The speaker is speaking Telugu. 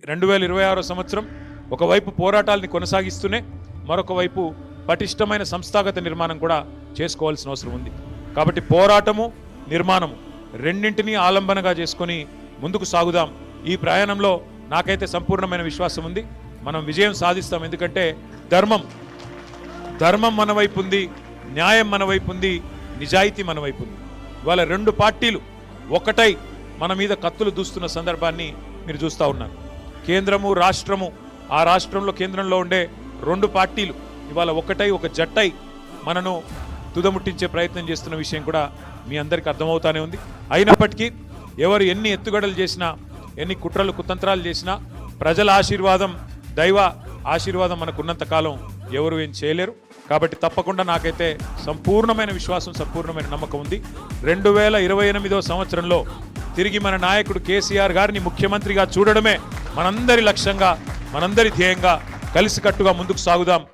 2026 సంవత్సరం ఒకవైపు పోరాటాలని కొనసాగిస్తూనే మరొక వైపు పటిష్టమైన సంస్థాగత నిర్మాణం కూడా చేసుకోవాల్సిన అవసరం ఉంది. కాబట్టి పోరాటము నిర్మాణము రెండింటినీ ఆలంబనగా చేసుకొని ముందుకు సాగుదాం. ఈ ప్రయాణంలో నాకైతే సంపూర్ణమైన విశ్వాసం ఉంది, మనం విజయం సాధిస్తాం. ఎందుకంటే ధర్మం మన వైపు ఉంది, న్యాయం మన వైపు ఉంది, నిజాయితీ మన వైపు ఉంది. ఇవాళ రెండు పార్టీలు ఒకటై మన మీద కత్తులు దూస్తున్న సందర్భాన్ని మీరు చూస్తూ ఉన్నారు. కేంద్రము రాష్ట్రము, ఆ రాష్ట్రంలో కేంద్రంలో ఉండే రెండు పార్టీలు ఇవాళ ఒకటై ఒక జట్టై మనను తుదముట్టించే ప్రయత్నం చేస్తున్న విషయం కూడా మీ అందరికీ అర్థమవుతానే ఉంది. అయినప్పటికీ ఎవరు ఎన్ని ఎత్తుగడలు చేసినా, ఎన్ని కుట్రలు కుతంత్రాలు చేసినా ప్రజల ఆశీర్వాదం, దైవ ఆశీర్వాదం మనకున్నంత కాలం ఎవరు ఏం చేయలేరు. కాబట్టి తప్పకుండా నాకైతే సంపూర్ణమైన విశ్వాసం, సంపూర్ణమైన నమ్మకం ఉంది. 2028వ సంవత్సరంలో తిరిగి మన నాయకుడు కేసీఆర్ గారిని ముఖ్యమంత్రిగా చూడడమే మనందరి లక్ష్యంగా, మనందరి ధ్యేయంగా కలిసికట్టుగా ముందుకు సాగుదాం.